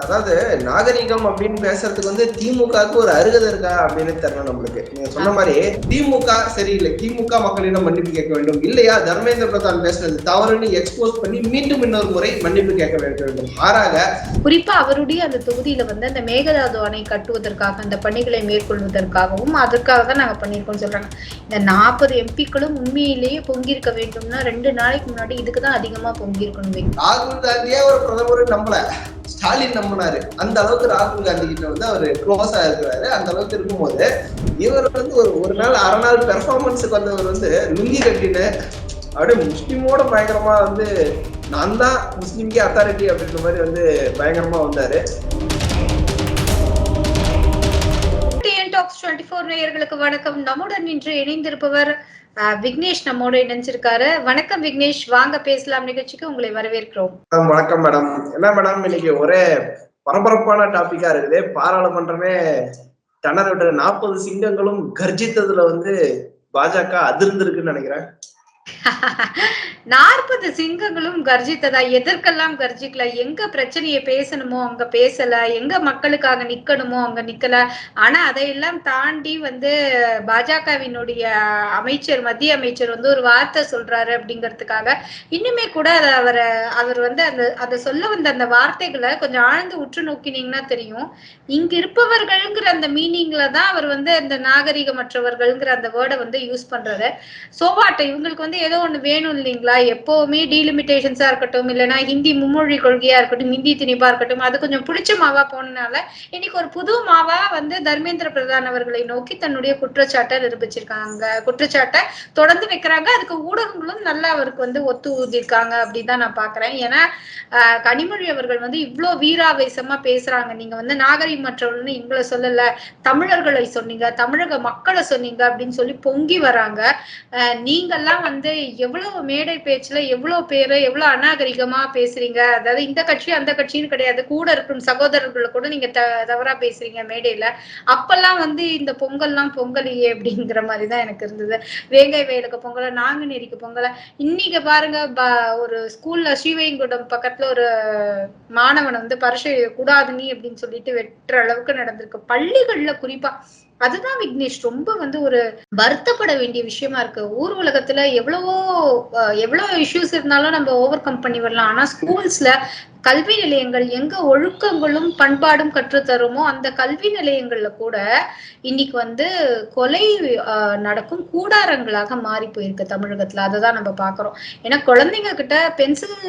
அதாவது நாகரிகம் அப்படின்னு பேசுறதுக்கு திமுகவுக்கு ஒரு அருகதை இருக்கா அப்படின்னு தெரியல நம்மளுக்கு. நீங்க சொன்ன மாதிரி திமுக சரியில்லை, திமுக மக்களிடம் மன்னிப்பு கேட்க வேண்டும், இல்லையா தர்மேந்திர பிரதான் பேசுறது தவறுன்னு எக்ஸ்போஸ் பண்ணி மீண்டும் இன்னொரு முறை மன்னிப்பு கேட்க வேண்டும். மாறாக குறிப்பா அவருடைய அந்த தொகுதியில அந்த மேகதாது அணை கட்டுவதற்காக அந்த பணிகளை மேற்கொள்வதற்காகவும் அதற்காக தான் நாங்க பண்ணிருக்கோம் சொல்றாங்க. இந்த 40 எம்பிக்களும் உண்மையிலேயே பொங்கியிருக்க வேண்டும்னா 2 நாளைக்கு முன்னாடி இதுக்குதான் அதிகமா பொங்கியிருக்கணும். ராகுல் காந்தியே ஒரு பிரதமர் நம்பல, ஸ்டாலின் நம்பினாரு. அந்த அளவுக்கு ராகுல் காந்தி கிட்ட அவரு க்ளோஸா இருக்கிறாரு. அந்த அளவுக்கு இருக்கும்போது இவர் ஒரு நாள் அரை நாள் பெர்ஃபார்மன்ஸுக்கு வந்தவர் லுங்கி கட்டின்னு அப்படியே முஸ்லிமோட பயங்கரமா நான் தான் முஸ்லிம்கே அத்தாரிட்டி அப்படின்ற மாதிரி பயங்கரமா வந்தாரு. டாக்ஸ் 24 நேயர்களுக்கு வணக்கம். நம்முடன் இன்று இணைந்திருப்பவர் விக்னேஷ் நம்மோட இணைஞ்சிருக்காரு. வணக்கம் விக்னேஷ், வாங்க பேசலாம் நிகழ்ச்சிக்கு உங்களை வரவேற்கிறோம். வணக்கம் மேடம். என்ன மேடம் இன்னைக்கு ஒரே பரபரப்பான டாபிக்கா இருக்குது. பாராளுமன்றமே திணற விட்டு 40 சிங்கங்களும் கர்ஜித்ததுல பாஜக அதிர்ந்திருக்குன்னு நினைக்கிறேன். 40 சிங்கங்களும் கர்ஜித்ததா? எதற்கெல்லாம் கர்ஜிக்கல? எங்க பிரச்சனையை பேசணுமோ அங்க பேசல, எங்க மக்களுக்காக நிக்கணுமோ அங்க நிக்கல. ஆனா அதையெல்லாம் தாண்டி பாஜகவினுடைய அமைச்சர், மத்திய அமைச்சர் ஒரு வார்த்தை சொல்றாரு அப்படிங்கிறதுக்காக இன்னுமே கூட அவர் அதை சொல்ல வந்த அந்த வார்த்தைகளை கொஞ்சம் ஆழ்ந்து உற்று நோக்கினீங்கன்னா தெரியும். இங்க இருப்பவர்கள்ங்கிற அந்த மீனிங்ல தான் அவர் அந்த நாகரிகமற்றவர்கள்ங்கிற அந்த வேர்டை யூஸ் பண்றாரு. சோவாட்டை இவங்களுக்கு ஏதோ ஒண்ணு வேணும் இல்லைங்களா? எப்பவுமே டீலிமிட்டேஷன்ஸா இருக்கட்டும், இல்லைன்னா ஹிந்தி மும்மொழி கொள்கையா இருக்கட்டும், ஹிந்தி திணிப்பா இருக்கட்டும், அது கொஞ்சம் பிடிச்ச மாவா போனனால இன்னைக்கு ஒரு புது மாவா தர்மேந்திர பிரதான் அவர்களை நோக்கி தன்னுடைய குற்றச்சாட்டை நிரூபிச்சிருக்காங்க. குற்றச்சாட்டை தொடர்ந்து வைக்கிறாங்க. அதுக்கு ஊடகங்களும் நல்லா அவருக்கு ஒத்து ஊதிருக்காங்க அப்படிதான் நான் பாக்குறேன். ஏன்னா கனிமொழி அவர்கள் இவ்வளவு வீராவேசமா பேசுறாங்க. நீங்க நாகரிகமற்றவர்கள்னு எங்களை சொல்லல, தமிழர்களை சொன்னீங்க, தமிழக மக்களை சொன்னீங்க அப்படின்னு சொல்லி பொங்கி வராங்க. நீங்கெல்லாம் எவ்வளவு மேடை பேச்சுல எவ்வளவு பேரு எவ்வளவு அநாகரிகமா பேசுறீங்க. அதாவது இந்த கட்சி அந்த கட்சின்னு கிடையாது, கூட இருக்கும் சகோதரர்களை கூட நீங்க தவறா பேசுறீங்க மேடையில. அப்பெல்லாம் இந்த பொங்கல்லாம் பொங்கலையே அப்படிங்கிற மாதிரிதான் எனக்கு இருந்தது. வேங்கை வயலுக்கு பொங்கல, நாங்குநேரிக்கு பொங்கல. இன்னைக்கு பாருங்க, ஒரு ஸ்கூல்ல ஸ்ரீவைகுண்டம் பக்கத்துல ஒரு மாணவன் பரிசை கூடாது நீ அப்படின்னு சொல்லிட்டு வெட்டுற அளவுக்கு நடந்திருக்கு பள்ளிகள்ல. குறிப்பா அதுதான் விக்னேஷ் ரொம்ப ஒரு வருத்தப்பட வேண்டிய விஷயமா இருக்கு. ஊர் உலகத்துல எவ்வளவோ இஷ்யூஸ் இருந்தாலும் நம்ம ஓவர் கம் பண்ணி வரலாம். ஆனா ஸ்கூல்ஸ்ல கல்வி நிலையங்கள் எங்க ஒழுக்கங்களும் பண்பாடும் கற்றுத்தருமோ அந்த கல்வி நிலையங்கள்ல கூட இன்னைக்கு கொலை நடக்கும் கூடாரங்களாக மாறி போயிருக்கு தமிழகத்துல. அததான் நம்ம பாக்குறோம். ஏன்னா குழந்தைங்க கிட்ட பென்சில்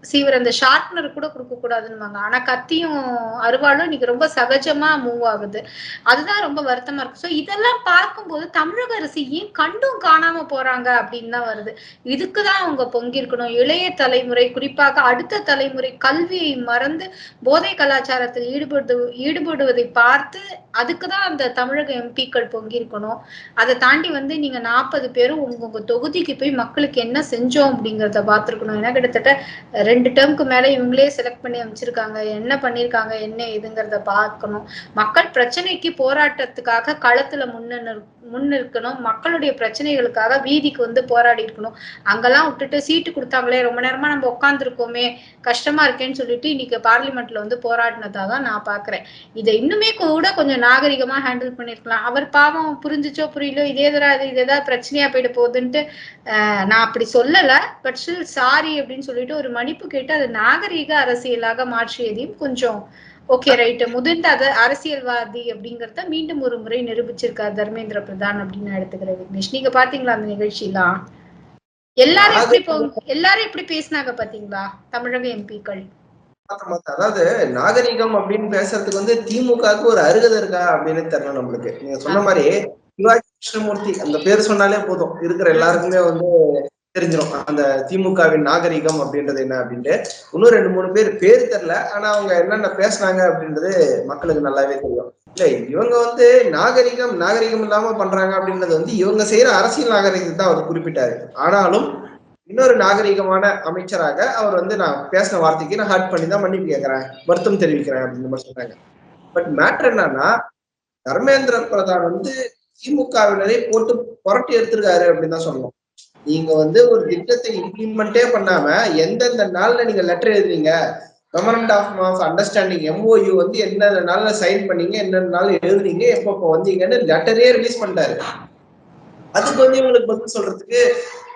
சீவர் அந்த ஷார்ப்னர் கூட கொடுக்க கூடாதுன்னு. ஆனா கத்தியும் அருவாளும் இன்னைக்கு ரொம்ப சகஜமா மூவ் ஆகுது. அதுதான் ரொம்ப வருத்தமா இருக்கு. சோ இதெல்லாம் பார்க்கும்போது தமிழக அரசு ஏன் கண்டும் காணாம போறாங்க அப்படின்னு தான் வருது. இதுக்குதான் அவங்க பொங்கிருக்கணும். இளைய தலைமுறை, குறிப்பாக அடுத்த தலைமுறை கல்வியை மறந்து போதை கலாச்சாரத்தில் ஈடுபடுவதை பார்த்து அதுக்குதான் அந்த தமிழக எம்பிக்கள் பொங்கிருக்கணும். அதை தாண்டி நீங்க 40 பேரும் உங்க தொகுதிக்கு போய் மக்களுக்கு என்ன செஞ்சோம் அப்படிங்கறத பார்த்திருக்கணும். ஏன்னா கிட்டத்தட்ட 2 டேர்முக்கு மேல இவங்களே செலக்ட் பண்ணி அமைச்சிருக்காங்க. என்ன பண்ணிருக்காங்க, என்ன இதுங்கிறத பார்க்கணும். மக்கள் பிரச்சனைக்கு போராட்டத்துக்காக களத்துல முன்னிற்கணும். மக்களுடைய பிரச்சனைகளுக்காக வீதிக்கு போராடி இருக்கணும். அங்கெல்லாம் விட்டுட்டு சீட்டு கொடுத்தாங்களே, ரொம்ப நேரமா நம்ம உட்கார்ந்துருக்கோமே, கஷ்டமா இருக்கேன்னு சொல்லிட்டு இன்னைக்கு பார்லிமெண்ட்ல போராடினதாதான் நான் பாக்குறேன். இதை இன்னுமே கூட கொஞ்சம் நாகரிகமா ஹேண்டில் பண்ணிருக்கலாம். அவர் பாவம் புரிஞ்சுச்சோ புரியலோ, இதேதான் பிரச்சனையா போயிட்டு போகுதுன்ட்டு நான் அப்படி சொல்லல. பட் ஸ்டில் சாரி அப்படின்னு சொல்லிட்டு ஒரு மன்னிப்பு கேட்டு அது நாகரீக அரசியலாக மாற்றியதையும் கொஞ்சம் ஓகே ரைட், முதிர்ந்த அரசியல்வாதி அப்படிங்கறத மீண்டும் ஒரு முறை நிரூபிச்சிருக்காரு தர்மேந்திர பிரதான் அப்படின்னு எடுத்துக்கிறேன். விக்னேஷ், நீங்க பாத்தீங்களா அந்த நிகழ்ச்சியெல்லாம்? எல்லாரும் எப்படி பேசினாங்க பாத்தீங்களா தமிழக எம்பிக்கள்? அதாவது நாகரிகம் அப்படின்னு பேசுறதுக்கு திமுகவுக்கு ஒரு அருகதை இருக்கா அப்படின்னு தெரியல நம்மளுக்கு. நீங்க சொன்ன மாதிரி சிவாஜி கிருஷ்ணமூர்த்தி அந்த பேர் சொன்னாலே போதும், இருக்கிற எல்லாருக்குமே தெரிஞ்சிடும் அந்த திமுகவின் நாகரிகம் அப்படின்றது என்ன அப்படின்ட்டு. இன்னும் 2-3 பேர் தெரியல, ஆனா அவங்க என்னென்ன பேசுனாங்க அப்படின்றது மக்களுக்கு நல்லாவே தெரியும். இல்ல இவங்க நாகரிகம் இல்லாம பண்றாங்க அப்படின்றது இவங்க செய்யற அரசியல் நாகரிகத்தை தான் அவர் குறிப்பிட்டாரு. ஆனாலும் இன்னொரு நாகரிகமான அமைச்சராக அவர் நான் பேசின வார்த்தைக்கு நான் ஹர்ட் பண்ணி தான் மன்னிப்பு கேட்கிறேன், வருத்தம் தெரிவிக்கிறேன் அப்படின்னு மாதிரி சொன்னாங்க. பட் மேட்டர் என்னன்னா, தர்மேந்திர பிரதான் திமுகவினரை போட்டு புரட்டி எடுத்திருக்காரு அப்படின்னு தான் சொல்லணும். நீங்க ஒரு திட்டத்தை இம்ப்ளிமெண்டே பண்ணாம எந்தெந்த நாள்ல நீங்க லெட்டர் எழுதுறீங்க, மெமரண்டம் ஆஃப் அண்டர்ஸ்டாண்டிங் MOU வந்து என்ன நாள்ல சைன் பண்ணீங்க, என்ன நாள் எழுதுனீங்க, எப்ப வந்தீங்கன்னு லெட்டரே ரிலீஸ் பண்ணிட்டாரு. அதுக்கு வந்து இவங்களுக்கு பதில் சொல்றதுக்கு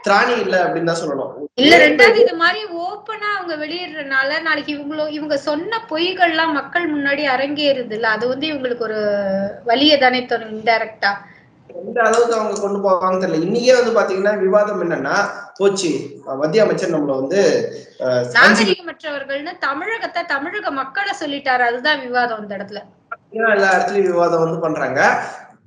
திராணி இல்ல அப்படின்னு தான் சொல்லணும். இல்ல ரெண்டாவது இது மாதிரி ஓப்பனா அவங்க வெளியிடுறதுனால நாளைக்கு இவங்க சொன்ன பொய்கள்லாம் மக்கள் முன்னாடி அரங்கேறுது இல்ல, அது வந்து இவங்களுக்கு ஒரு வலியை தானே தரும் இன்டைரக்டா. எந்த அளவுக்கு அவங்க கொண்டு போவாங்க தெரியல. இன்னைக்கே வந்து பாத்தீங்கன்னா விவாதம் என்னன்னா போச்சு, மத்திய அமைச்சர் நம்மள வந்து நாகரிகமற்றவர்கள்னு தமிழக மக்களை சொல்லிட்டாரு. அதுதான் விவாதம் இந்த இடத்துல. எல்லா இடத்துலயும் விவாதம் வந்து பண்றாங்க.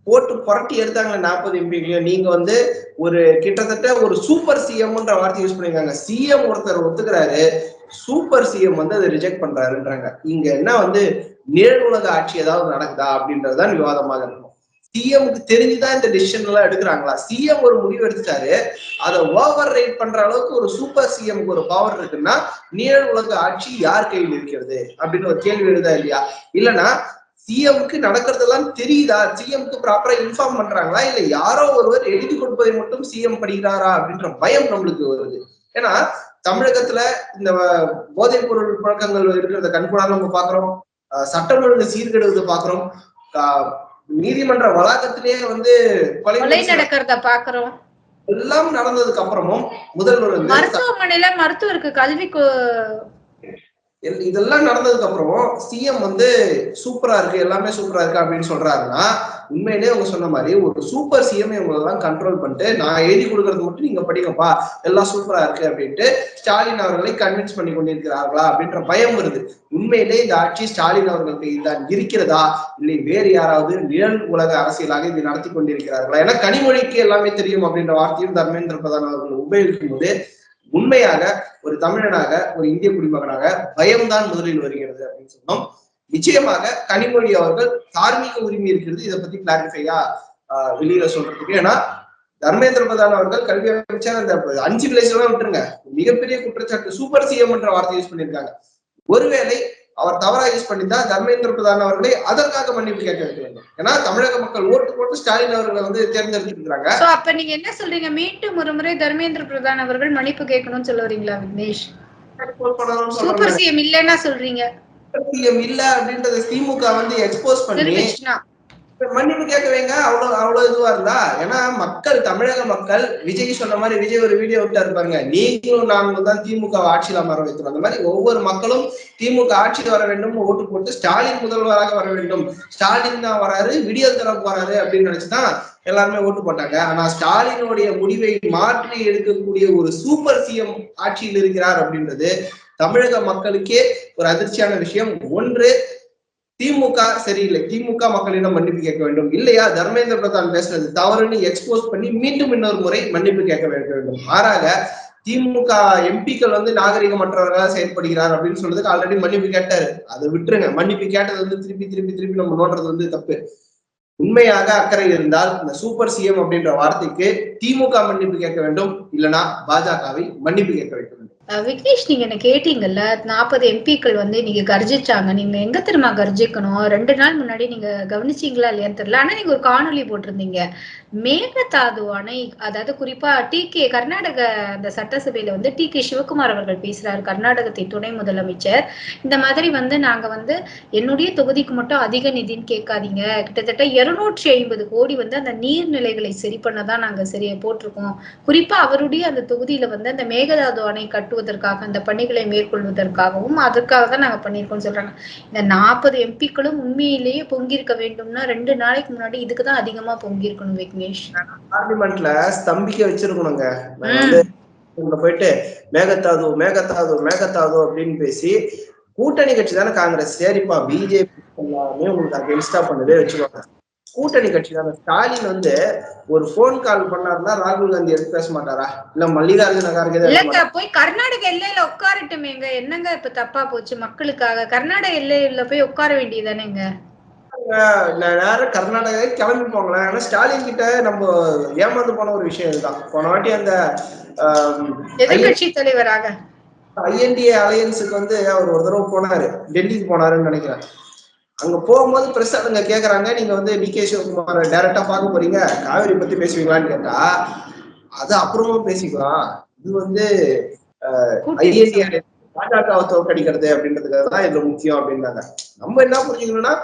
போட்டு புரட்டி எடுத்தாங்க 40 எம்பிகளையும். நீங்க வந்து ஒரு கிட்டத்தட்ட ஒரு சூப்பர் சிஎம்ன்ற வார்த்தை யூஸ் பண்ணிருக்காங்க. சிஎம் ஒருத்தர் ஒத்துக்கிறாரு, சூப்பர் சிஎம் வந்து அதை ரிஜெக்ட் பண்றாருன்றாங்க. இங்க என்ன வந்து நிழல் உலக ஆட்சி ஏதாவது நடக்குதா அப்படின்றதுதான் விவாதமாக இருக்கும். சிஎம்க்கு தெரிஞ்சுதான் இந்த டிசிஷன் எல்லாம் எடுக்கிறாங்களா? சிஎம் ஒரு முடிவு எடுத்துட்டாரு, அதை ஓவர் ரைட் பண்ற அளவுக்கு ஒரு சூப்பர் சிஎம்க்கு ஒரு பவர் இருக்குன்னா நிழல் உலக ஆட்சி யார் கையில் இருக்கிறது அப்படின்னு ஒரு கேள்வி எழுதா இல்லையா? இல்லைன்னா சிஎம்க்கு நடக்கிறதெல்லாம் தெரியுதா? சிஎம்க்கு ப்ராப்பரா இன்ஃபார்ம் பண்றாங்களா? இல்ல யாரோ ஒருவர் எழுதி கொடுப்பதை மட்டும் சிஎம் படிக்கிறாரா அப்படின்ற பயம் நம்மளுக்கு வருது. ஏன்னா தமிழகத்துல இந்த போதைப் பொருள் பழக்கங்கள் இருக்கிறத கண்கூடாக நம்ம பாக்குறோம், சட்டம் ஒழுங்கு சீர்கெடுவதை பாக்குறோம், நீதிமன்ற வளாகத்திலேயே வந்து கொலை நடக்கிறத பாக்குறோம். எல்லாம் நடந்ததுக்கு அப்புறமும் முதல்வர் வந்து மருத்துவமனையில மருத்துவருக்கு கல்விக்கு இதெல்லாம் நடந்ததுக்கு அப்புறம் சிஎம் வந்து சூப்பரா இருக்கு, எல்லாமே சூப்பரா இருக்கு அப்படின்னு சொல்றாருன்னா உண்மையிலேயே அவங்க சொன்ன மாதிரி ஒரு சூப்பர் சிஎம் இவங்களெல்லாம் கண்ட்ரோல் பண்ணிட்டு நான் எழுதி கொடுக்கறது மட்டும் நீங்க படிக்கப்பா, எல்லாம் சூப்பரா இருக்கு அப்படின்ட்டு ஸ்டாலின் அவர்களை கன்வின்ஸ் பண்ணி கொண்டிருக்கிறார்களா அப்படின்ற பயம் வருது. உண்மையிலே இந்த ஆட்சி ஸ்டாலின் அவர்களுக்கு இதுதான் இருக்கிறதா, இல்லை வேறு யாராவது நிழல் உலக அரசியலாக இது நடத்தி கொண்டிருக்கிறார்களா? ஏன்னா கனிமொழிக்கு எல்லாமே தெரியும் அப்படின்ற வார்த்தையும் தர்மேந்திர பிரதான் அவர்கள் உபயோகிக்கும் போது உண்மையாக ஒரு தமிழனாக ஒரு இந்திய குடிமகனாக பயம்தான் முதலில் வருகிறது அப்படின்னு சொன்னோம். நிச்சயமாக கனிமொழி அவர்கள் தார்மீக உரிமை இருக்கிறது இதை பத்தி கிளாரிஃபையா வெளியில சொல்றதுக்கு. ஏன்னா தர்மேந்திர பிரதான் அவர்கள் கல்வி அமைச்சர் அந்த 5 விளைச்சலாம் விட்டுருங்க, மிகப்பெரிய குற்றச்சாட்டு சூப்பர் சிஎம் என்ற வார்த்தை யூஸ் பண்ணியிருக்காங்க. ஒருவேளை அவர் தவறா யூஸ் பண்ணிட்டா தர்மேந்திர பிரதான் அவர்களை அதற்காக மன்னிப்பு கேட்க வைக்க வேண்டும். ஏன்னா தமிழக மக்கள் ஓட்டு போட்டு ஸ்டாலின் அவர்களை வந்து தேர்ந்தெடுத்திருக்கிறாங்க. அப்ப நீங்க என்ன சொல்றீங்க, மீண்டும் ஒரு முறை தர்மேந்திர பிரதான் அவர்கள் மன்னிப்பு கேட்கணும்னு சொல்ல வரீங்களா விக்னேஷ்? சூப்பர் சிஎம் இல்லைன்னா சொல்றீங்க, சூப்பர் சிஎம் இல்ல அப்படின்றத திமுக வந்து எக்ஸ்போஸ் பண்ணி மன்னிப்பு கேட்க வைங்க. அவ்வளவு இதுவா இருந்தா. ஏன்னா மக்கள், தமிழக மக்கள் விஜய் சொன்ன மாதிரி, விஜய் ஒரு வீடியோ விட்டாரு பாருங்க, நீங்களும் நாங்களும் தான் திமுக ஆட்சியில அமர வைக்கிறோம். அந்த மாதிரி ஒவ்வொரு மக்களும் திமுக ஆட்சியில் வர வேண்டும் ஓட்டு போட்டு ஸ்டாலின் முதல்வராக வர வேண்டும், ஸ்டாலின் தான் வராரு, விடியல் தரப்பு வராரு அப்படின்னு நினைச்சுதான் எல்லாருமே ஓட்டு போட்டாங்க. ஆனா ஸ்டாலினுடைய முடிவை மாற்றி எடுக்கக்கூடிய ஒரு சூப்பர் சிஎம் ஆட்சியில் இருக்கிறார் அப்படின்றது தமிழக மக்களுக்கே ஒரு அதிர்ச்சியான விஷயம். ஒன்று, திமுக சரியில்லை, திமுக மக்களிடம் மன்னிப்பு கேட்க வேண்டும். இல்லையா தர்மேந்திர பிரதான் பேசுறது தவறுன்னு எக்ஸ்போஸ் பண்ணி மீண்டும் இன்னொரு முறை மன்னிப்பு கேட்க வேண்டும். மாறாக திமுக எம்பிக்கள் வந்து நாகரிகமற்றவர்களாக செயல்படுகிறார் அப்படின்னு சொல்றதுக்கு ஆல்ரெடி மன்னிப்பு கேட்டாரு, அதை விட்டுருங்க. மன்னிப்பு கேட்டது வந்து திருப்பி நம்ம நோடுறது வந்து தப்பு. உண்மையாக அக்கறை இருந்தால் இந்த சூப்பர் சிஎம் அப்படின்ற வார்த்தைக்கு திமுக மன்னிப்பு கேட்க வேண்டும், இல்லைன்னா பாஜகவை மன்னிப்பு கேட்க வேண்டும். விக்னேஷ், நீங்க என்ன கேட்டீங்கல்ல 40 எம்பிக்கள் வந்து நீங்க கர்ஜிச்சாங்க. நீங்க எங்க தெரியுமா கர்ஜிக்கணும்? 2 நாள் முன்னாடி நீங்க கவனிச்சீங்களா இல்லையான்னு தெரியல, ஆனா நீங்க ஒரு காணொலி போட்டிருந்தீங்க. மேகதாது அணை, அதாவது குறிப்பா கர்நாடக அந்த சட்டசபையில வந்து டி.கே. சிவகுமார் அவர்கள் பேசுறாரு, கர்நாடகத்தின் துணை முதலமைச்சர். இந்த மாதிரி வந்து நாங்க வந்து என்னுடைய தொகுதிக்கு மட்டும் அதிக நிதின்னு கேட்காதீங்க, கிட்டத்தட்ட 250 கோடி வந்து அந்த நீர்நிலைகளை சரி பண்ணதான் நாங்க போட்டிருக்கோம். குறிப்பா அவருடைய அந்த தொகுதியில வந்து அந்த மேகதாது அணை கட்டுவதற்காக, அந்த பணிகளை மேற்கொள்வதற்காகவும் அதற்காக தான் நாங்க பண்ணிருக்கோம் சொல்றாங்க. இந்த 40 எம்பிக்களும் உண்மையிலேயே பொங்கியிருக்க வேண்டும்னா 2 நாளைக்கு முன்னாடி இதுக்குதான் அதிகமா பொங்கியிருக்கணும் விக்னேஷ். பார்லிமெண்ட்ல ஸ்தம்பிக்க வச்சிருக்கணுங்க. போயிட்டு மேகதாது அப்படின்னு பேசி, கூட்டணி கட்சி தானே காங்கிரஸ், சரிப்பா பிஜேபி எல்லாமே உங்களுக்கு அகென்ஸ்டா பண்ணதே வச்சுக்கோங்க, கூட்டணி கட்சி தானே. ஸ்டாலின் வந்து ஒரு போன் கால் பண்ணாருன்னா ராகுல் காந்தி எடுத்து பேச மாட்டாரா? இல்ல மல்லிகார்ஜுன கார்கே போய் கர்நாடக எல்லையில உட்காரட்டுமேங்க, என்னங்க இப்ப தப்பா போச்சு மக்களுக்காக? கர்நாடக எல்லையில போய் உட்கார வேண்டியதானேங்க. நேரம் கர்நாடகா கிளம்பி போங்களேன். ஆனா ஸ்டாலின் கிட்ட நம்ம ஏமாந்து போன ஒரு விஷயம் இதுதான். போன வாட்டி அந்த எதிர்கட்சி தலைவராக INDA அலையன்ஸுக்கு வந்து அவர் ஒரு தடவை போனாரு, டெல்லிக்கு போனாருன்னு நினைக்கிறேன். அங்க போகும்போது பிரசாத் கேக்குறாங்க, நீங்க வந்து டி.கே. சிவகுமார டைரக்டா பார்க்க போறீங்க, காவிரி பத்தி பேசுவீங்களான்னு கேட்டா, அது அப்புறமா பேசிக்கலாம், இது வந்து INDA பாஜகவை தோற்கடிக்கிறது அப்படின்றதுக்காக தான் இதுல முக்கியம் அப்படின்றாங்க. நம்ம என்ன புரிஞ்சுக்கணும்னா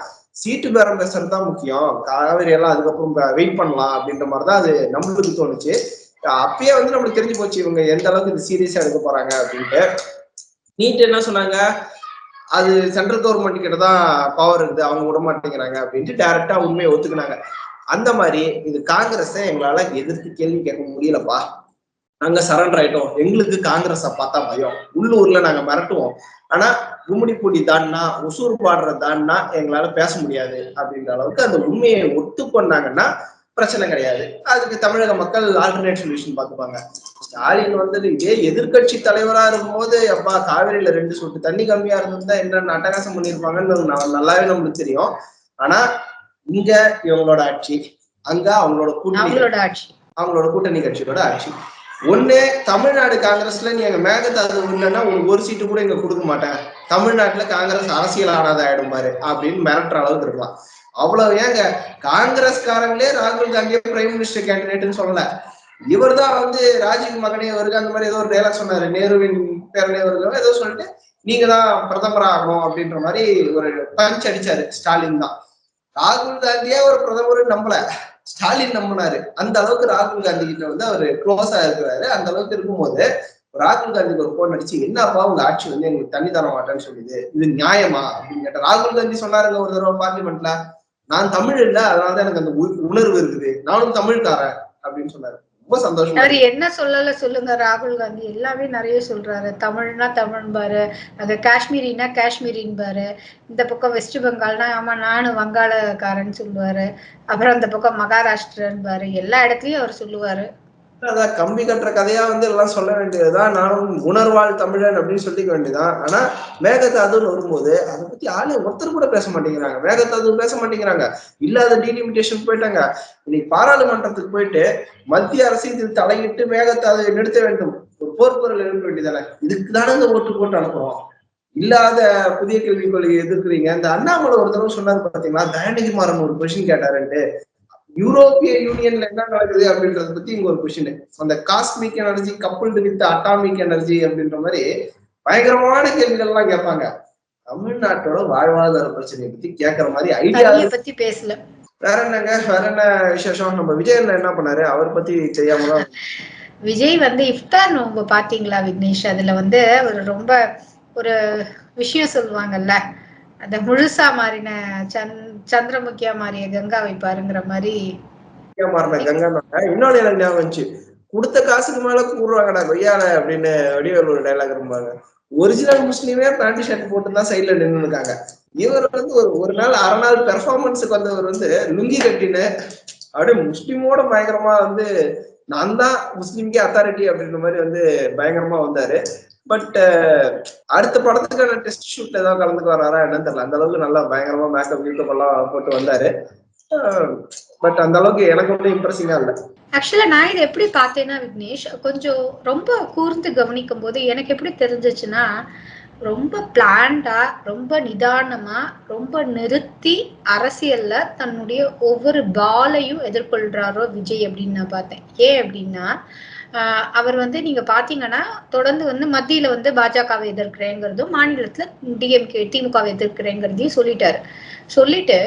சீட்டு பேரம் பேசுறது தான் முக்கியம், காவேரி எல்லாம் அதுக்கப்புறம் வெயிட் பண்ணலாம் அப்படின்ற மாதிரிதான் அது நம்மளுக்கு தோணுச்சு. அப்பயே வந்து நம்மளுக்கு தெரிஞ்சு போச்சு இவங்க எந்த அளவுக்கு இது சீரியஸா எடுக்க போறாங்க அப்படின்ட்டு. நீட் என்ன சொன்னாங்க, அது சென்ட்ரல் கவர்மெண்ட் கிட்ட தான் பவர் இருக்குது, அவங்க விட மாட்டேங்கிறாங்க அப்படின்ட்டு டைரக்டா உண்மையை ஒத்துக்கினாங்க. அந்த மாதிரி இது காங்கிரஸை எங்களால எதிர்த்து கேள்வி கேட்க முடியலப்பா, நாங்க சரண்டர் ஆயிட்டோம், எங்களுக்கு காங்கிரஸை பார்த்தா பயம், உள்ளூர்ல நாங்க மிரட்டுவோம், ஆனா கும்மிடிப்பூடி தான்னா உசூர் பாடுற தான்னா எங்களால பேச முடியாது அப்படின்ற அளவுக்கு அந்த உண்மையை ஒத்துக்கொண்டாங்கன்னா பிரச்சனை கிடையாது. அதுக்கு தமிழக மக்கள் ஆல்டர்னேட் சொல்யூஷன் பார்த்துப்பாங்க. ஸ்டாலின் வந்து இதே எதிர்கட்சி தலைவரா இருக்கும்போது அப்பா காவிரியில 2 சொட்டு தண்ணி கம்மியா இருந்திருந்தா என்ன அட்டகாசம் பண்ணிருப்பாங்கன்னு நல்லாவே நம்மளுக்கு தெரியும். ஆனா இங்க இவங்களோட ஆட்சி, அங்க அவங்களோட கூட்டணி கட்சியோட ஆட்சி. ஒண்ணு தமிழ்நாடு காங்கிரஸ்ல நீ எங்க மேகதாது இல்லைன்னா உங்களுக்கு ஒரு சீட்டு கூட இங்க கொடுக்க மாட்டேன், தமிழ்நாட்டுல காங்கிரஸ் அரசியல் ஆனாத ஆயிடும் பாரு அப்படின்னு மிரட்டுற அளவுக்கு இருக்கலாம். அவ்வளவு ஏங்க காங்கிரஸ்காரங்களே ராகுல் காந்தியை பிரைம் மினிஸ்டர் கேண்டிடேட்னு சொல்லல, இவர் தான் வந்து ராஜீவ் மகனே வருக அந்த மாதிரி ஏதோ ஒரு டைலாக் சொன்னாரு, நேருவின் பேரனே வருக ஏதோ சொல்லிட்டு நீங்க தான் பிரதமர் ஆகணும் அப்படின்ற மாதிரி ஒரு பஞ்ச் அடிச்சாரு ஸ்டாலின் தான். ராகுல் காந்தியே ஒரு பிரதமர் நம்பல, ஸ்டாலின் நம்பினாரு. அந்த அளவுக்கு ராகுல் காந்தி கிட்ட வந்து அவரு க்ளோஸா இருக்கிறாரு. அந்த அளவுக்கு இருக்கும்போது ராகுல் காந்திக்கு ஒரு போன் அடிச்சு என்னப்பா உங்க ஆட்சி வந்து எங்களுக்கு தண்ணி தர மாட்டேன்னு சொல்லுது, இது நியாயமா அப்படின்னு கேட்ட ராகுல் காந்தி சொன்னாருங்க ஒரு தடவை பார்லிமெண்ட்ல, நான் தமிழ் இல்ல அதனாலதான் எனக்கு அந்த உணர்வு இருக்குது, நானும் தமிழ்காரன் அப்படின்னு சொன்னாரு. ரொம்ப சந்தோஷம். அவர் என்ன சொல்லல சொல்லுங்க, ராகுல் காந்தி எல்லாமே நிறைய சொல்றாரு. தமிழ்னா தமிழ் பாரு, அது காஷ்மீரினா காஷ்மீரின் பாரு, இந்த பக்கம் வெஸ்ட் பெங்கால்னா ஆமா நானும் வங்காளக்காரன்னு சொல்லுவாரு, அப்புறம் அந்த பக்கம் மகாராஷ்டிரன் பாரு, எல்லா இடத்துலயும் அவர் சொல்லுவாரு. அதான் கம்பி கட்டுற கதையா வந்து எல்லாம் சொல்ல வேண்டியதுதான், நானும் உணர்வாள் தமிழன் அப்படின்னு சொல்லிக்க வேண்டியதுதான். ஆனா மேகதாதுன்னு வரும்போது அதை பத்தி ஆளு ஒருத்தர் கூட பேச மாட்டேங்கிறாங்க, மேகதாது பேச மாட்டேங்கிறாங்க, இல்லாத டீலிமிட்டேஷன் போயிட்டாங்க. இன்னைக்கு பாராளுமன்றத்துக்கு போயிட்டு மத்திய அரசு இதில் தலையிட்டு மேகதாது நிறுத்த வேண்டும், ஒரு போர்க்குரல் எழுப்ப வேண்டியதானே, இதுக்கு தானே இந்த ஓட்டு போட்டு அனுப்புறோம். இல்லாத புதிய கல்விக் கொள்கையை எதிர்க்கிறீங்க. இந்த அண்ணாமலை ஒரு தடவை சொன்னாரு பாத்தீங்களா, தயாநிதி மாறன் ஒரு கொஸ்டின் கேட்டாருன்ட்டு, யூரோப்பிய யூனியன்ல என்ன நடக்குது அப்படின்றத பத்தி இங்க ஒரு கொஸ்டின், அந்த cosmic energy coupled with atomic energy அப்படின்ற மாதிரி பயங்கரமான கேள்விகள் எல்லாம் கேட்பாங்க. தமிழ்நாட்டோட வாழ்வாதார பிரச்சனையை பத்தி கேட்கற மாதிரி ஐடியா பத்தி பேசல. வேற என்னங்க, வேற என்ன விசேஷம்? நம்ம விஜய் என்ன பண்ணாரு, அவர் பத்தி தெரியாமதான். விஜய் வந்து இஃப்தார் நோன்பு பாத்தீங்களா விக்னேஷ்? அதுல வந்து ஒரு ரொம்ப ஒரு விஷயம் சொல்லுவாங்கல்ல, அந்த முழுசா மாறின சந்திரமுகியா மாறிய கங்கா வைப்பாருங்கிற மாதிரி மாறின கங்கா. இன்னொன்னு எனக்கு ஞாபகம் வந்துச்சு, கொடுத்த காசுக்கு மேல கூடுறாங்கடா கொய்யால அப்படின்னு வடிவேல் ஒரு டைலாக் இருப்பாங்க. ஒரிஜினல் முஸ்லீமே பேண்ட் ஷர்ட் போட்டு தான் சைட்ல நின்று இருக்காங்க. இவர் வந்து ஒரு நாள் அரை நாள் பெர்ஃபார்மன்ஸுக்கு வந்தவர் வந்து லுங்கி கட்டின்னு அப்படியே முஸ்லீமோட பயங்கரமா வந்து நான் தான் முஸ்லீம்கே அத்தாரிட்டி அப்படின்ற மாதிரி வந்து பயங்கரமா வந்தாரு. பட் அடுத்த படத்துக்கான டெஸ்ட் ஷூட்ல ஏதாவது கலந்துக்கு வராரா என்னன்னு தெரியல, அந்த அளவுக்கு நல்லா பயங்கரமா மேக்கப் கீக்கப் எல்லாம் போட்டு வந்தாரு. பட் அந்த அளவுக்கு எனக்கு வந்து இம்ப்ரெசிங்கா இல்ல. ஆக்சுவலா நான் இதை எப்படி பார்த்தேன்னா விக்னேஷ், கொஞ்சம் ரொம்ப கூர்ந்து கவனிக்கும் போது எனக்கு எப்படி தெரிஞ்சிச்சுன்னா, ரொம்ப பிளான்டா, ரொம்ப நிதானமா, ரொம்ப நிறுத்தி அரசியல்ல தன்னுடைய ஒவ்வொரு பாலையும் எதிர்கொள்றாரோ விஜய் அப்படின்னு நான் பார்த்தேன். ஏன் அப்படின்னா, அவர் வந்து நீங்க பாத்தீங்கன்னா தொடர்ந்து வந்து மத்தியில வந்து பாஜகவை எதிர்க்கிறேங்கிறதும், மாநிலத்துல டிஎம்கே திமுகவை எதிர்க்கிறேங்கிறதையும் சொல்லிட்டாரு. சொல்லிட்டு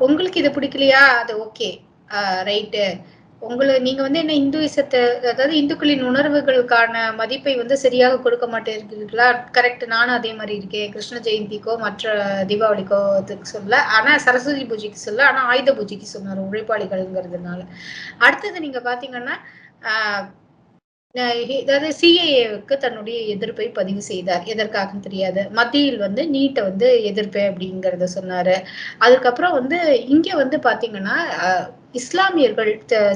உங்களுக்கு இது பிடிக்கலையா, அது ஓகே ரைட்டு, நீங்க வந்து என்ன இந்துயிசத்தை, அதாவது இந்துக்களின் உணர்வுகளுக்கான மதிப்பை வந்து சரியாக கொடுக்க மாட்டேங்கிறீங்களா, கரெக்ட், நானும் அதே மாதிரி இருக்கேன், கிருஷ்ண ஜெயந்திக்கோ மற்ற தீபாவளிக்கோ சொல்ல, ஆனா சரஸ்வதி பூஜைக்கு சொல்ல, ஆனா ஆயுத பூஜைக்கு சொன்னார் உழைப்பாளிகள்ங்கிறதுனால. அடுத்தது நீங்க பாத்தீங்கன்னா அதாவது சிஏஏவுக்கு தன்னுடைய எதிர்ப்பை பதிவு செய்தார், எதற்காக தெரியாது. மத்தியில் வந்து நீட்டை வந்து எதிர்ப்பேன் அப்படிங்கறத சொன்னாரு. அதுக்கப்புறம் வந்து இங்க வந்து பாத்தீங்கன்னா இஸ்லாமியர்கள்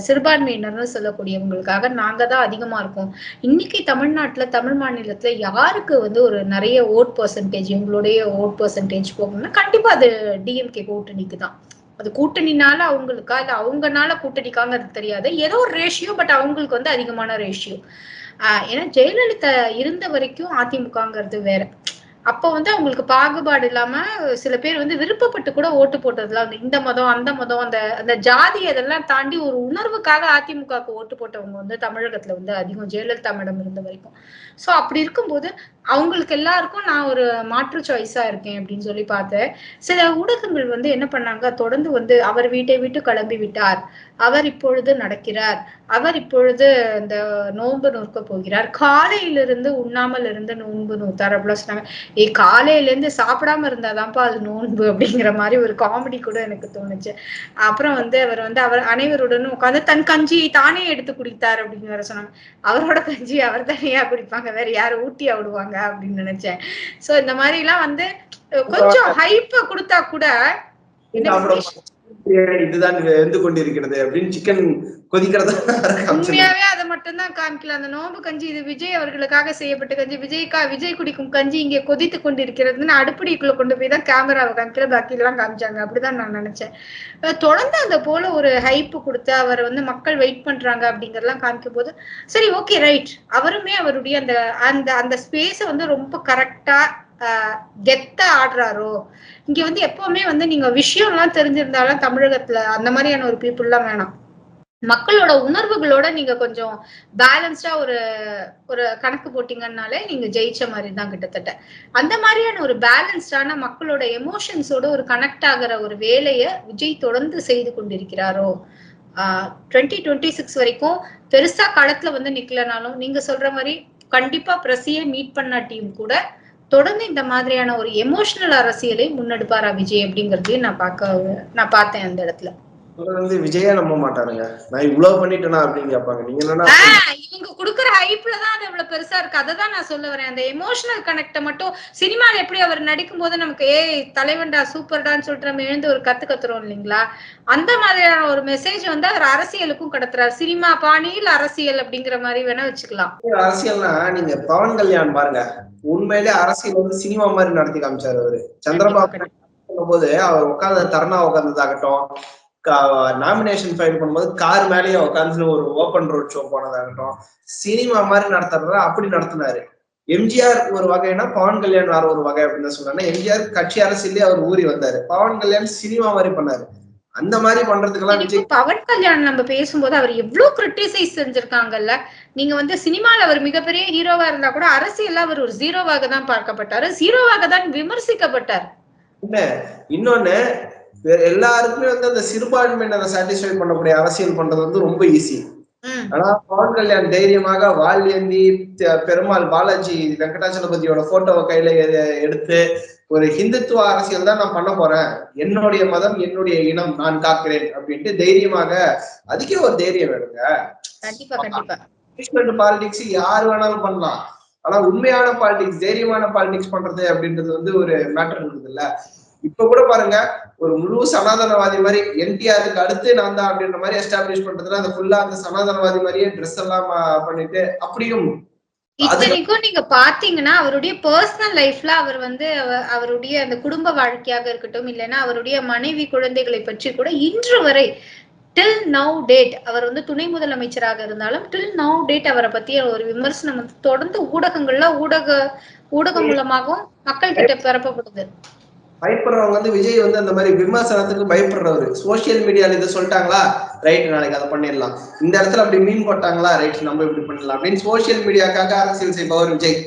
சிறுபான்மையினர்னு சொல்லக்கூடியவங்களுக்காக நாங்க தான் அதிகமா இருக்கோம். இன்னைக்கு தமிழ்நாட்டுல தமிழ் மாநிலத்துல யாருக்கு வந்து ஒரு நிறைய ஓட் பெர்சன்டேஜ், உங்களுடைய ஓட் பெர்சன்டேஜ் போகணும்னா கண்டிப்பா அது டிஎம்கே கூட்டணிக்கு தான். அது கூட்டணினால அவங்களுக்கா இல்ல அவங்கனால கூட்டணிக்காங்கிறது தெரியாது, ஏதோ ஒரு ரேஷியோ, பட் அவங்களுக்கு வந்து அதிகமான ரேஷியோ. ஏன்னா ஜெயலலிதா இருந்த வரைக்கும் அதிமுகங்கிறது வேற. அப்ப வந்து அவங்களுக்கு பாகுபாடு இல்லாம சில பேர் வந்து விருப்பப்பட்டு கூட ஓட்டு போட்டதுலாம் வந்து இந்த மதம் அந்த மதம் அந்த அந்த ஜாதி அதெல்லாம் தாண்டி ஒரு உணர்வுக்காக அதிமுகவுக்கு ஓட்டு போட்டவங்க வந்து தமிழகத்துல வந்து அதிகம், ஜெயலலிதா மேடம் இருந்த வரைக்கும். சோ அப்படி இருக்கும்போது அவங்களுக்கு எல்லாருக்கும் நான் ஒரு மாற்று சாய்ஸா இருக்கேன் அப்படின்னு சொல்லி பார்த்தேன். சில ஊடகங்கள் வந்து என்ன பண்ணாங்க, தொடர்ந்து வந்து அவர் வீட்டை விட்டு கிளம்பி விட்டார், அவர் இப்பொழுது நடக்கிறார், அவர் இப்பொழுது இந்த நோன்பு நோக்க போகிறார், காலையிலிருந்து உண்ணாமல் இருந்து நோன்பு நோத்தார் அப்படிலாம் சொன்னாங்க. காலையில இருந்து சாப்பிடாம இருந்தாதான்ப்பா அது நோன்பு அப்படிங்கிற மாதிரி ஒரு காமெடி கூட எனக்கு தோணுச்சு. அப்புறம் வந்து அவர் அனைவருடனும் உட்கார்ந்து தன் கஞ்சியை தானே எடுத்து குடித்தார் அப்படின்னு வேற சொன்னாங்க. அவரோட கஞ்சி அவர் தனியா குடிப்பாங்க, வேற யாரும் ஊட்டி விடுவாங்க அப்படின்னு நினைச்சேன். சோ இந்த மாதிரி எல்லாம் வந்து கொஞ்சம் ஹைப்ப கொடுத்தா கூட இதுதான் வெந்து கொண்டிருக்கிறது அப்படின்னு சிக்கன் கொதிக்கிறதா உண்மையாவே அதை மட்டும் தான் காமிக்கல. அந்த நோம்பு கஞ்சி இது விஜய் அவர்களுக்காக செய்யப்பட்ட கஞ்சி, விஜய் குடிக்கும் கஞ்சி இங்கே கொதித்து கொண்டிருக்கிறதுன்னு அடுப்படிக்குள்ள கொண்டு போய் தான் கேமராவை காமிக்கல, பாக்கி எல்லாம் காமிச்சாங்க. அப்படிதான் நான் நினைச்சேன். தொடர்ந்து அந்த போல ஒரு ஹைப்பு கொடுத்து அவர் வந்து மக்கள் வெயிட் பண்றாங்க அப்படிங்கறதெல்லாம் காமிக்கும் போது சரி ஓகே ரைட், அவருமே அவருடைய அந்த அந்த அந்த ஸ்பேஸ வந்து ரொம்ப கரெக்டா கெத்தா ஆடுறாரோ. இங்க வந்து எப்பவுமே வந்து நீங்க விஷயம் எல்லாம் தெரிஞ்சிருந்தாலும் தமிழகத்துல அந்த மாதிரியான ஒரு பீப்புள் எல்லாம் வேணாம். மக்களோட உணர்வுகளோட நீங்க கொஞ்சம் பேலன்ஸ்டா ஒரு ஒரு கணக்கு போட்டீங்கன்னாலே நீங்க ஜெயிச்ச மாதிரி தான் கிட்டத்தட்ட. அந்த மாதிரியான ஒரு பேலன்ஸ்டான மக்களோட எமோஷன்ஸோட ஒரு கனெக்ட் ஆகிற ஒரு வேலையை விஜய் தொடர்ந்து செய்து கொண்டிருக்கிறாரோ. 2026 வரைக்கும் பெருசா களத்துல வந்து நிக்கலனாலும் நீங்க சொல்ற மாதிரி கண்டிப்பா பிரசியை மீட் பண்ண டீம் கூட தொடர்ந்து இந்த மாதிரியான ஒரு எமோஷனல் அரசியலை முன்னெடுப்பாரா விஜய் அப்படிங்கறதையும் நான் பார்த்தேன் அந்த இடத்துல. வந்து விஜயா நம்ப மாட்டாருங்க, நான் இவ்வளவு பண்ணிட்டேனா அப்படின்னு கேட்பாங்க. நீங்க என்னன்னா இவங்க குடுக்குற ஹைப்லதான் அது இவ்வளவு பெருசா இருக்கு. அததான் நான் சொல்ல வரேன். அந்த எமோஷனல் கனெக்ட மட்டும் சினிமால எப்படி அவர் நடிக்கும் போது நமக்கு தலைவன்டா சூப்பர்டான்னு சொல்லிட்டு நம்ம எழுந்து ஒரு கத்துறோம் இல்லைங்களா, அந்த மாதிரியான ஒரு மெசேஜ் வந்து அவர் அரசியலுக்கும் கடத்துறாரு. சினிமா பாணியில் அரசியல் அப்படிங்கிற மாதிரி வேணா வச்சுக்கலாம். அரசியல்னா நீங்க பவன் கல்யாண் பாருங்க, உண்மையிலே அரசியல் வந்து சினிமா மாதிரி நடத்தி காமிச்சாரு அவரு. சந்திரபாபு போது அவர் உட்கார்ந்து தர்ணா உட்கார்ந்ததாகட்டும், நாமினேஷன் ஃபைல் பண்ணும்போது கார் மேலேயே உட்காந்து ஒரு ஓப்பன் ரோட் ஷோ போனதாகட்டும், சினிமா மாதிரி நடத்துறதா அப்படி நடத்தினாரு. எம்ஜிஆர் ஒரு வகைனா பவன் கல்யாண் வேற ஒரு வகை அப்படின்னு சொன்னா, எம்ஜிஆர் கட்சி அரசியலே அவர் ஊறி வந்தாரு, பவன் கல்யாண் சினிமா மாதிரி பண்ணாரு. அந்த மாதிரி பண்றதுக்கெல்லாம் விஜய் பவன் கல்யாண் நம்ம பேசும்போது அவர் எவ்வளவு கிரிட்டிசைஸ் செஞ்சிருக்காங்கல்ல. நீங்க வந்து சினிமால அவர் மிகப்பெரிய ஹீரோவா இருந்தா கூட அரசியல்ல அவர் ஒரு ஜீரோவாக தான் பார்க்கப்பட்டாரு, ஜீரோவாக தான் விமர்சிக்கப்பட்டார். இன்னொன்னு எல்லாருக்குமே வந்து அந்த சிறுபான்மையினரை சாட்டிஸ்ஃபை பண்ணக்கூடிய அரசியல் பண்றது வந்து ரொம்ப ஈஸி. ஆனா பவன் கல்யாண் தைரியமாக வால் ஏந்தி பெருமாள் பாலாஜி வெங்கடாச்சலபதியோட போட்டோவை கையில எடுத்து ஒரு ஹிந்துத்துவ அரசியல் தான் நான் பண்ண போறேன், என்னுடைய மதம் என்னுடைய இனம் நான் காக்கிறேன் அப்படின்ட்டு தைரியமாக, அதுக்கே ஒரு தைரியம் வேணுங்க. பாலிடிக்ஸ் யாரு வேணாலும் பண்ணலாம், ஆனா உண்மையான பாலிடிக்ஸ் தைரியமான பாலிடிக்ஸ் பண்றது அப்படின்றது வந்து ஒரு மேட்டர் இருக்குது இல்ல. இப்ப கூட பாருங்க, ஒரு முழு சனாதனவாதி மாதிரி என்டிஆருக்கு அடுத்து நான் தான் அப்படின்ற மாதிரி எஸ்டாப்ளிஷ் பண்றதுல அந்த ஃபுல்லா அந்த சனாதனவாதி மாதிரியே ட்ரெஸ் எல்லாம் பண்ணிட்டு அப்படியும் இத்தனைக்கும் நீங்க பாத்தீங்கன்னா அவருடைய பர்சனல் லைஃப்ல அவர் வந்து அவருடைய அந்த குடும்ப வாழ்க்கையாக இருக்கட்டும், இல்லைன்னா அவருடைய மனைவி குழந்தைகளை பற்றி கூட இன்று வரை டில் நவ் டேட் அவர் வந்து துணை முதலமைச்சராக இருந்தாலும் டில் நவ் டேட் அவரை பத்தி ஒரு விமர்சனம் வந்து தொடர்ந்து ஊடகங்கள்ல ஊடகம் மூலமாகவும் மக்கள் கிட்ட பரப்பப்படுது. பயப்படுறவங்க வந்து விஜய் வந்து அந்த மாதிரி விமர்சனத்துக்கு பயப்படுறவரு. சோசியல் மீடியால இதை சொல்லிட்டாங்களா, ரைட் நாளைக்கு அதை பண்ணிடலாம், இந்த இடத்துல அப்படி மீன் போட்டாங்களா, ரைட் நம்ம இப்படி பண்ணலாம் அப்படின்னு சோசியல் மீடியாக்காக அரசியல் செய்பவர் விஜய்.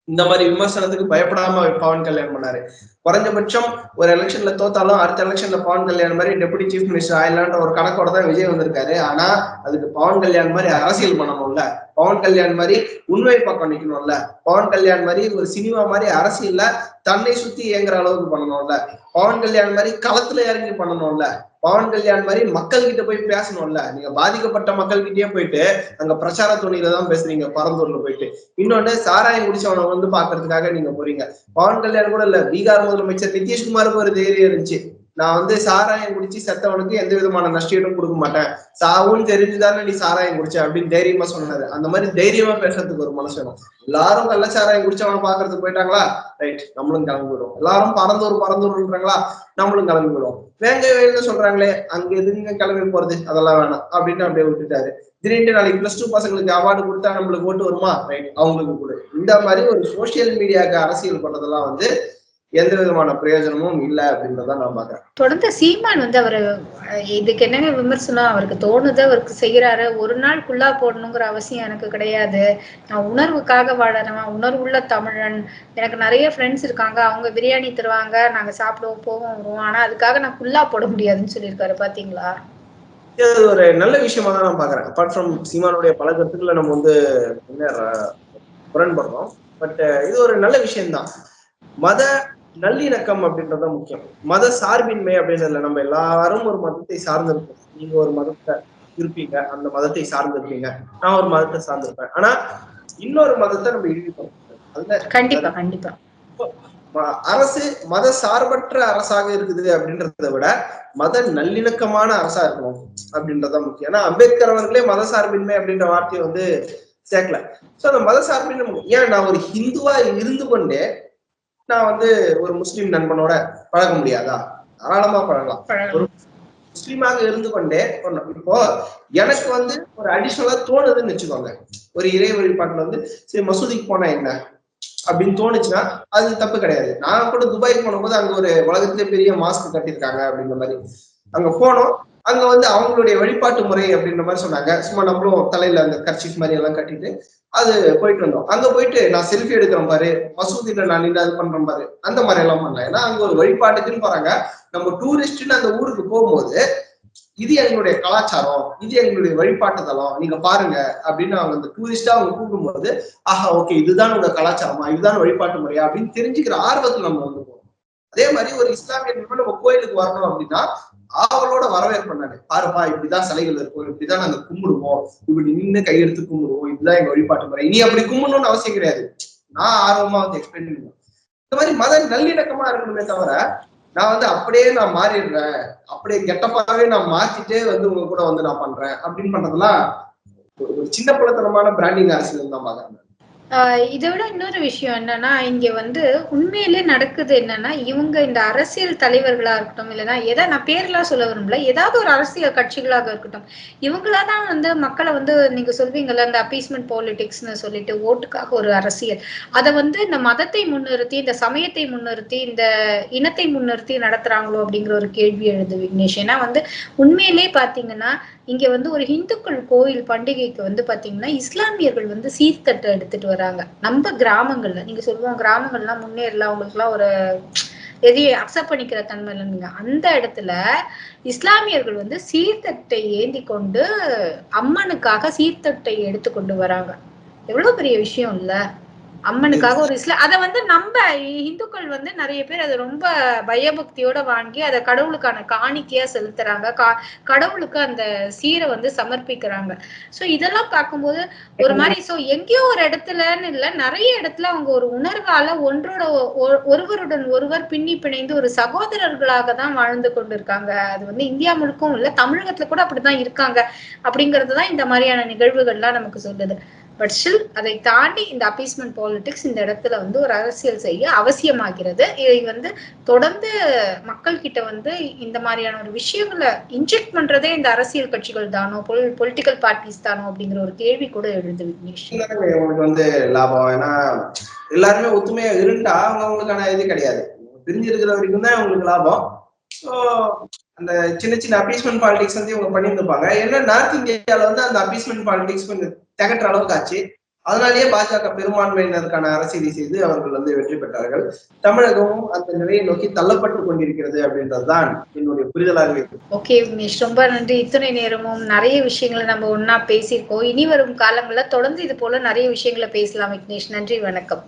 இந்த மாதிரி விமர்சனத்துக்கு பயப்படாம பவன் கல்யாண் பண்ணாரு. குறைஞ்சபட்சம் ஒரு எலெக்ஷன்ல தோத்தாலும் அடுத்த எலெக்ஷன்ல பவன் கல்யாண் மாதிரி டெபுட்டி சீஃப் மினிஸ்டர் ஆயிடலான்ற ஒரு கணக்கோட தான் விஜய் வந்திருக்காரு. ஆனா அதுக்கு பவன் கல்யாண் மாதிரி அரசியல் பண்ணணும்ல, பவன் கல்யாண் மாதிரி உண்மை பக்கம் நிக்கணும்ல, பவன் கல்யாண் மாதிரி ஒரு சினிமா மாதிரி அரசியல்ல தன்னை சுத்தி இயங்குற அளவுக்கு பண்ணணும்ல, பவன் கல்யாண் மாதிரி களத்துல இறங்கி பண்ணணும்ல, பவன் கல்யாண் மாதிரி மக்கள் கிட்ட போய் பேசணும்ல. நீங்க பாதிக்கப்பட்ட மக்கள் கிட்டயே போயிட்டு அங்க பிரச்சார துணியில தான் பேசுறீங்க பரந்தூர்ல போயிட்டு. இன்னொன்னு சாராயம் குடிச்சவனை வந்து பாக்குறதுக்காக நீங்க போறீங்க. பவன் கல்யாண் கூட இல்ல, பீகார் முதலமைச்சர் நிதிஷ்குமாருக்கு ஒரு தைரியம் இருந்துச்சு, நான் வந்து சாராயம் குடிச்சு செத்தவனுக்கு எந்த விதமான நஷ்டீடும் கொடுக்க மாட்டேன், சாவுன்னு தெரிஞ்சுதானே நீ சாராயம் குடிச்ச அப்படின்னு தைரியமா சொன்னாரு. அந்த மாதிரி தைரியமா பேசுறதுக்கு ஒரு மனசு வேணும். எல்லாரும் கள்ள சாராயம் குடிச்சவனை பாக்குறதுக்கு போயிட்டாங்களா, ரைட் நம்மளும் கிளம்பி விடுவோம். எல்லாரும் பறந்தூர்ன்றாங்களா, நம்மளும் கிளம்பி விடுவோம். வேங்க சொல்றாங்களே அங்க எதுங்க கிளம்பி போறது, அதெல்லாம் வேணாம் அப்படின்னு அப்படியே விட்டுட்டாரு. திடீர்னு நாளைக்கு +2 பசங்களுக்கு அவார்டு கொடுத்தா நம்மளுக்கு ஓட்டு வருமா, ரைட் அவங்களுக்கு கூட. இந்த மாதிரி ஒரு சோசியல் மீடியாவுக்கு அரசியல் பண்றதெல்லாம் வந்து எந்த விதமான பிரயோஜனமும் இல்லை அப்படின்றதான் நான் பாக்குறேன். தொடர்ந்து சீமான் வந்து அவரு இதுக்கு என்னங்க விமர்சனம், அவருக்கு தோணுது அவருக்கு செய்யறாரு. ஒரு நாள் குல்லா போடணுங்கிற அவசியம் எனக்கு கிடையாது. நான் உணர்வுக்காக வாழறவன், உணர்வுள்ள தமிழன். எனக்கு நிறைய ஃப்ரெண்ட்ஸ் இருக்காங்க, அவங்க பிரியாணி தருவாங்க, நாங்க சாப்பிடுவோம் போவோம் வருவோம். ஆனா அதுக்காக நான் குல்லா போட முடியாதுன்னு சொல்லியிருக்காரு. பாத்தீங்களா? இது ஒரு நல்ல விஷயமா தான் நான் பாக்குறேன். அப்பார்ட் ஃப்ரம் சீமானுடைய பல கருத்துக்களை நம்ம வந்து முரண்படுறோம். பட் இது ஒரு நல்ல விஷயம்தான். மத நல்லிணக்கம் அப்படின்றத முக்கியம். மத சார்பின்மை அப்படின்றதுல நம்ம எல்லாரும் ஒரு மதத்தை சார்ந்திருப்போம். நீங்க ஒரு மதத்தை இருப்பீங்க, அந்த மதத்தை சார்ந்திருப்பீங்க, நான் ஒரு மதத்தை சார்ந்திருப்பேன். ஆனா இன்னொரு மதத்தை நம்ம இழிவுபடுத்தணும். கண்டிப்பா கண்டிப்பா. அரசு மத சார்பற்ற அரசாக இருக்குது அப்படின்றத விட மத நல்லிணக்கமான அரசா இருக்கணும் அப்படின்றதான் முக்கியம். ஏன்னா அம்பேத்கர் அவர்களே மத சார்பின்மை அப்படின்ற வார்த்தையை வந்து சேர்க்கல. சோ அந்த மத சார்பின்மை ஏன் நான் ஒரு ஹிந்துவா இருந்து கொண்டே நான் வந்து ஒரு முஸ்லீம் நண்பனோட பழக முடியாதா? தாராளமா பழகலாம். ஒரு முஸ்லீமாக இருந்து கொண்டே இப்போ எனக்கு வந்து ஒரு அடிஷனலா தோணுதுன்னு வச்சுக்கோங்க, ஒரு இறை வழிபாட்டுல வந்து சரி மசூதிக்கு போனா என்ன அப்படின்னு தோணுச்சுன்னா அது தப்பு கிடையாது. நான் கூட துபாய்க்கு போனபோது அங்க ஒரு உலகத்திலே பெரிய மாஸ்க் கட்டியிருக்காங்க அப்படின்ற மாதிரி அங்க போனோம். அங்க வந்து அவங்களுடைய வழிபாட்டு முறை அப்படின்ற மாதிரி சொன்னாங்க. சும்மா நம்மளும் தலையில அந்த கர்ச்சிஃப் மாதிரி எல்லாம் கட்டிட்டு அது போயிட்டு வந்தோம். அங்க போயிட்டு நான் செல்ஃபி எடுக்கிறேன் பாரு, மசூதியில நான் நின்று அது பண்றேன் பாரு, அந்த மாதிரி எல்லாம் பண்ணல. ஏன்னா அங்க ஒரு வழிபாட்டுக்குன்னு போறாங்க. நம்ம டூரிஸ்ட்னு அந்த ஊருக்கு போகும்போது இது எங்களுடைய கலாச்சாரம், இது எங்களுடைய வழிபாட்டு தலம், நீங்க பாருங்க அப்படின்னு அவங்க அந்த டூரிஸ்டா அவங்க கூப்பிடும்போது ஆஹா ஓகே இதுதான் உங்க கலாச்சாரமா, இதுதான் வழிபாட்டு முறையா அப்படின்னு தெரிஞ்சுக்கிற ஆர்வத்தில் நம்ம வந்து போறோம். அதே மாதிரி ஒரு இஸ்லாமிய நம்ம கோயிலுக்கு வரணும் அப்படின்னா ஆவலோட வரவேற்பு பண்ணாரு. பாருப்பா இப்படிதான் சிலைகள் இருக்கும், இப்படிதான் நாங்க கும்பிடுவோம், இப்படி நின்று கையெடுத்து கும்பிடுவோம், இதுதான் எங்க வழிபாட்டு முறை, இனி அப்படி கும்பிடணும்னு அவசியம் கிடையாது. நான் ஆர்வமா வந்து எக்ஸ்பிளைன் பண்ணுவேன். இந்த மாதிரி மத நல்லிணக்கமா இருக்கணுமே தவிர நான் வந்து அப்படியே நான் மாறிடுறேன், அப்படியே கெட்டப்பாவே நான் மாத்திட்டே வந்து உங்க கூட வந்து நான் பண்றேன் அப்படின்னு பண்றதுலாம் ஒரு சின்ன பிள்ளைத்தனமான பிராண்டிங் அரசியல் தான் பாக்குறேன். இதை விட இன்னொரு விஷயம் என்னன்னா, இங்க வந்து உண்மையிலே நடக்குது என்னன்னா, இவங்க இந்த அரசியல் தலைவர்களா இருக்கட்டும், இல்லைன்னா நான் பேர்லாம் சொல்ல விரும்பல, ஏதாவது ஒரு அரசியல் கட்சிகளாக இருக்கட்டும், இவங்களாதான் வந்து மக்களை வந்து நீங்க சொல்வீங்கல்ல இந்த அப்பீஸ்மெண்ட் பாலிடிக்ஸ்னு சொல்லிட்டு ஓட்டுக்காக ஒரு அரசியல், அதை வந்து இந்த மதத்தை முன்னிறுத்தி, இந்த சமயத்தை முன்னிறுத்தி, இந்த இனத்தை முன்னிறுத்தி நடத்துறாங்களோ அப்படிங்கிற ஒரு கேள்வி எழுது விக்னேஷ். ஏன்னா வந்து உண்மையிலே பாத்தீங்கன்னா இங்க வந்து ஒரு இந்துக்கள் கோயில் பண்டிகைக்கு வந்து பாத்தீங்கன்னா இஸ்லாமியர்கள் வந்து சீர்தட்டு எடுத்துட்டு வராங்க. நம்ம கிராமங்கள்ல நீங்க சொல்லுவோம் கிராமங்கள்லாம் முன்னேறலாம், அவங்களுக்கு எல்லாம் ஒரு எதையும் அக்செப்ட் பண்ணிக்கிற தன்மை இல்லைங்க. அந்த இடத்துல இஸ்லாமியர்கள் வந்து சீர்தட்டை ஏந்தி கொண்டு அம்மனுக்காக சீர்தட்டை எடுத்து கொண்டு வராங்க. எவ்வளவு பெரிய விஷயம் இல்ல? அம்மனுக்காக ஒரு அதை வந்து நம்ம இந்துக்கள் வந்து நிறைய பேர் அதை ரொம்ப பயபக்தியோட வாங்கி அதை கடவுளுக்கான காணிக்கையா செலுத்துறாங்க. கடவுளுக்கு அந்த சீரை வந்து சமர்ப்பிக்கிறாங்க. சோ இதெல்லாம் பார்க்கும்போது ஒரு மாதிரி சோ எங்கேயோ ஒரு இடத்துலன்னு இல்ல, நிறைய இடத்துல அவங்க ஒரு உணர்வால ஒருவருடன் ஒருவர் பின்னி பிணைந்து ஒரு சகோதரர்களாக தான் வாழ்ந்து கொண்டிருக்காங்க. அது வந்து இந்தியா முழுக்கும் இல்ல, தமிழகத்துல கூட அப்படிதான் இருக்காங்க அப்படிங்கறதுதான் இந்த மாதிரியான நிகழ்வுகள்லாம் நமக்கு சொல்லுது. பட் ஸ்டில் அதை தாண்டி இந்த அப்பீஸ்மெண்ட் பாலிடிக்ஸ் இந்த இடத்துல வந்து ஒரு அரசியல் செய்ய அவசியமாகிறது. இதை வந்து தொடர்ந்து மக்கள் கிட்ட வந்து இந்த மாதிரியான ஒரு விஷயங்களை இன்ஜெக்ட் பண்றதே இந்த அரசியல் கட்சிகள் தானோ, பொலிட்டிக்கல் பார்ட்டிஸ் தானோ அப்படிங்கிற ஒரு கேள்வி கூட எழுது விக்னேஷ். உங்களுக்கு வந்து லாபம், ஏன்னா எல்லாருமே ஒத்துமையா இருந்தா அவங்களுக்கான இது கிடையாது, பிரிஞ்சு இருக்கிற வரைக்கும் தான் அவங்களுக்கு லாபம். ஸோ அந்த சின்ன சின்ன அப்பீஸ்மெண்ட் பாலிடிக்ஸ் வந்து இவங்க பண்ணியிருந்திருப்பாங்க. ஏன்னா நார்த் இந்தியாவில வந்து அந்த அப்பீஸ்மெண்ட் பாலிடிக்ஸ் கொஞ்சம் திகற்ற அளவுக்கு ஆச்சு. அதனாலேயே பாஜக பெரும்பான்மையினருக்கான அரசியலை செய்து அவர்கள் வந்து வெற்றி பெற்றார்கள். தமிழகமும் அந்த நிலையை நோக்கி தள்ளப்பட்டு கொண்டிருக்கிறது அப்படின்றதுதான் என்னுடைய புரிதலாக இருக்கு. ஓகே விக்னேஷ், ரொம்ப நன்றி. இத்தனை நேரமும் நிறைய விஷயங்களை நம்ம ஒன்னா பேசியிருக்கோம். இனி வரும் காலங்களில் தொடர்ந்து இது போல நிறைய விஷயங்களை பேசலாம் விக்னேஷ். நன்றி, வணக்கம்.